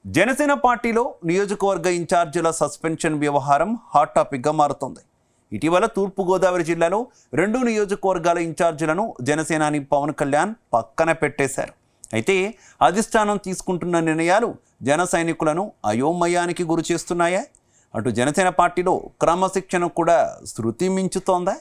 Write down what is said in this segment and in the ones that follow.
జనసేన పార్టీలో నియోజకవర్గ ఇన్ఛార్జీల సస్పెన్షన్ వ్యవహారం హాట్ టాపిక్గా మారుతోంది. ఇటీవల తూర్పుగోదావరి జిల్లాలో 2 నియోజకవర్గాల ఇన్ఛార్జీలను జనసేనాని పవన్ కళ్యాణ్ పక్కన పెట్టేశారు. అయితే అధిష్టానం తీసుకుంటున్న నిర్ణయాలు జన సైనికులను అయోమయానికి గురి చేస్తున్నాయా? అటు జనసేన పార్టీలో క్రమశిక్షణ కూడా శృతి మించుతోందా?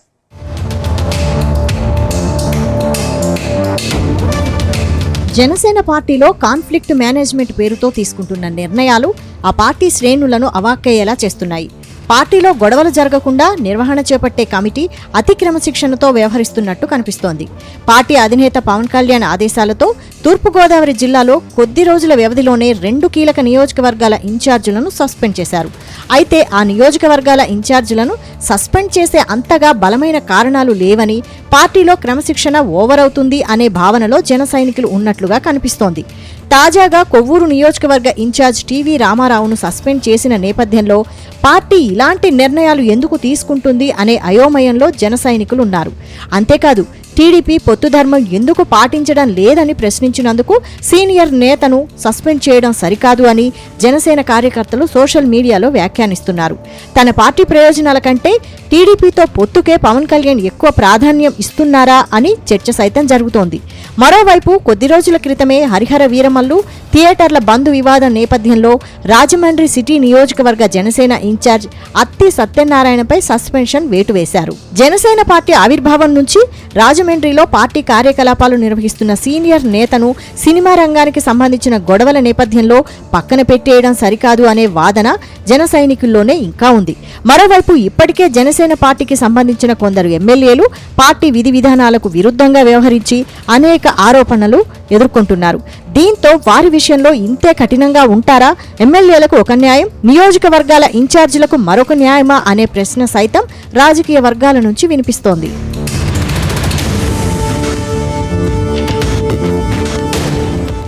జనసేన పార్టీలో కాన్ఫ్లిక్ట్ మేనేజ్మెంట్ పేరుతో తీసుకుంటున్న నిర్ణయాలు ఆ పార్టీ శ్రేణులను అవాక్కయ్యేలా చేస్తున్నాయి. పార్టీలో గొడవలు జరగకుండా నిర్వహణ చేపట్టే కమిటీ అతి క్రమశిక్షణతో వ్యవహరిస్తున్నట్టు కనిపిస్తోంది. పార్టీ అధినేత పవన్ కళ్యాణ్ ఆదేశాలతో తూర్పుగోదావరి జిల్లాలో కొద్ది రోజుల వ్యవధిలోనే 2 కీలక నియోజకవర్గాల ఇన్ఛార్జీలను సస్పెండ్ చేశారు. అయితే ఆ నియోజకవర్గాల ఇన్ఛార్జీలను సస్పెండ్ చేసే అంతగా బలమైన కారణాలు లేవని, పార్టీలో క్రమశిక్షణ ఓవర్ అవుతుంది అనే భావనలో జన సైనికులు ఉన్నట్లుగా కనిపిస్తోంది. తాజాగా కొవ్వూరు నియోజకవర్గ ఇన్ఛార్జ్ టీవీ రామారావును సస్పెండ్ చేసిన నేపథ్యంలో పార్టీ ఇలాంటి నిర్ణయాలు ఎందుకు తీసుకుంటుంది అనే అయోమయంలో జన సైనికులు ఉన్నారు. అంతేకాదు, టీడీపీ పొత్తు ధర్మం ఎందుకు పాటించడం లేదని ప్రశ్నించినందుకు సీనియర్ నేతను సస్పెండ్ చేయడం సరికాదు అని జనసేన కార్యకర్తలు సోషల్ మీడియాలో వ్యాఖ్యానిస్తున్నారు. తన పార్టీ ప్రయోజనాల కంటే టీడీపీతో పొత్తుకే పవన్ కళ్యాణ్ ఎక్కువ ప్రాధాన్యం ఇస్తున్నారా అని చర్చ సైతం జరుగుతోంది. మరోవైపు కొద్ది రోజుల క్రితమే హరిహర వీరమల్లు థియేటర్ల బంద్ వివాదం నేపథ్యంలో రాజమండ్రి సిటీ నియోజకవర్గ జనసేన ఇన్ఛార్జ్ అత్తి సత్యనారాయణపై సస్పెన్షన్ వేటు వేశారు. జనసేన పార్టీ ఆవిర్భావం నుంచి రాజమండ్రిలో పార్టీ కార్యకలాపాలు నిర్వహిస్తున్న సీనియర్ నేతను సినిమా రంగానికి సంబంధించిన గొడవల నేపథ్యంలో పక్కన పెట్టేయడం సరికాదు అనే వాదన జన సైనికుల్లోనే ఇంకా ఉంది. మరోవైపు ఇప్పటికే జనసేన పార్టీకి సంబంధించిన కొందరు ఎమ్మెల్యేలు పార్టీ విధి విధానాలకు విరుద్ధంగా వ్యవహరించి అనేక ఆరోపణలు ఎదుర్కొంటున్నారు. దీంతో వారి విషయంలో ఇంతే కఠినంగా ఉంటారా? ఎమ్మెల్యేలకు ఒక న్యాయం, నియోజకవర్గాల ఇన్ఛార్జీలకు మరొక న్యాయమా అనే ప్రశ్న సైతం రాజకీయ వర్గాల నుంచి వినిపిస్తోంది.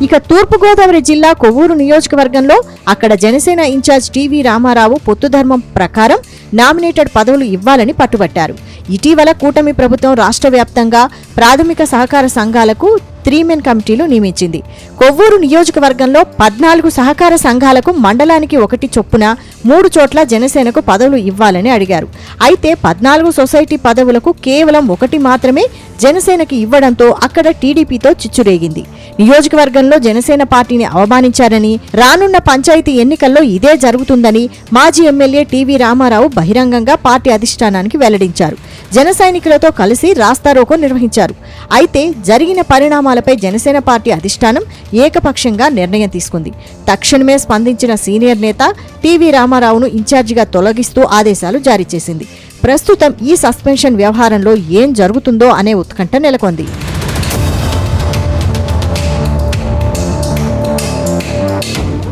ఇక తూర్పుగోదావరి జిల్లా కొవ్వూరు నియోజకవర్గంలో అక్కడ జనసేన ఇన్ఛార్జ్ టీవీ రామారావు పొత్తు ధర్మం ప్రకారం నామినేటెడ్ పదవులు ఇవ్వాలని పట్టుబట్టారు. ఇటీవల కూటమి ప్రభుత్వం రాష్ట్ర వ్యాప్తంగా ప్రాథమిక సహకార సంఘాలకు 3-మెన్ కమిటీలు నియమించింది. కొవ్వూరు నియోజకవర్గంలో 14 సహకార సంఘాలకు మండలానికి 1 చొప్పున 3 చోట్ల జనసేనకు పదవులు ఇవ్వాలని అడిగారు. అయితే 14 సొసైటీ పదవులకు కేవలం 1 మాత్రమే జనసేనకి ఇవ్వడంతో అక్కడ టీడీపీతో చిచ్చురేగింది. నియోజకవర్గంలో జనసేన పార్టీని అవమానించారని, రానున్న పంచాయతీ ఎన్నికల్లో ఇదే జరుగుతుందని మాజీ ఎమ్మెల్యే టీవీ రామారావు బహిరంగంగా పార్టీ అధిష్టానానికి వెల్లడించారు. జన సైనికులతో కలిసి రాస్తారోకో నిర్వహించారు. అయితే జరిగిన పరిణామాలపై జనసేన పార్టీ అధిష్టానం ఏకపక్షంగా నిర్ణయం తీసుకుంది. తక్షణమే స్పందించిన సీనియర్ నేత టీవీ రామారావును ఇన్ఛార్జిగా తొలగిస్తూ ఆదేశాలు జారీ చేసింది. ప్రస్తుతం ఈ సస్పెన్షన్ వ్యవహారంలో ఏం జరుగుతుందో అనే ఉత్కంఠ నెలకొంది.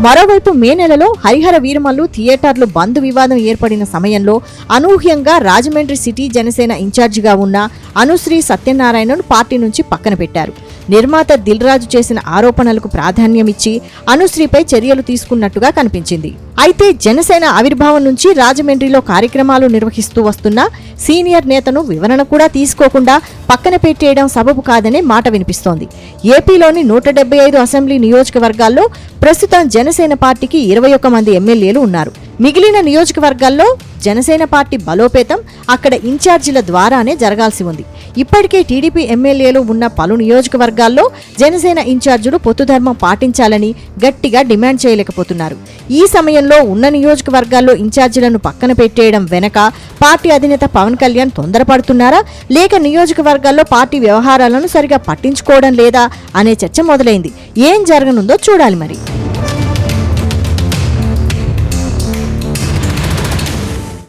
మరోవైపు మే నెలలో హరిహర వీరమల్లు థియేటర్లు బంద్ వివాదం ఏర్పడిన సమయంలో అనూహ్యంగా రాజమండ్రి సిటీ జనసేన ఇన్ఛార్జిగా ఉన్న అనుశ్రీ సత్యనారాయణను పార్టీ నుంచి పక్కన పెట్టారు. నిర్మాత దిల్ రాజు చేసిన ఆరోపణలకు ప్రాధాన్యమిచ్చి అనుశ్రీపై చర్యలు తీసుకున్నట్టుగా కనిపించింది. అయితే జనసేన ఆవిర్భావం నుంచి రాజమండ్రిలో కార్యక్రమాలు నిర్వహిస్తూ వస్తున్న సీనియర్ నేతను వివరణ కూడా తీసుకోకుండా పక్కన పెట్టేయడం సబబు కాదనే మాట వినిపిస్తోంది. ఏపీలోని 175 అసెంబ్లీ నియోజకవర్గాల్లో ప్రస్తుతం జనసేన పార్టీకి 21 మంది ఎమ్మెల్యేలు ఉన్నారు. మిగిలిన నియోజకవర్గాల్లో జనసేన పార్టీ బలోపేతం అక్కడ ఇన్ఛార్జీల ద్వారానే జరగాల్సి ఉంది. ఇప్పటికే టీడీపీ ఎమ్మెల్యేలు ఉన్న పలు నియోజకవర్గాల్లో జనసేన ఇన్ఛార్జీలు పొత్తుధర్మం పాటించాలని గట్టిగా డిమాండ్ చేయలేకపోతున్నారు. ఈ సమయంలో ఉన్న నియోజకవర్గాల్లో ఇన్ఛార్జీలను పక్కన పెట్టేయడం వెనక పార్టీ అధినేత పవన్ కళ్యాణ్ తొందరపడుతున్నారా, లేక నియోజకవర్గాల్లో పార్టీ వ్యవహారాలను సరిగా పట్టించుకోవడం లేదా అనే చర్చ మొదలైంది. ఏం జరగనుందో చూడాలి మరి.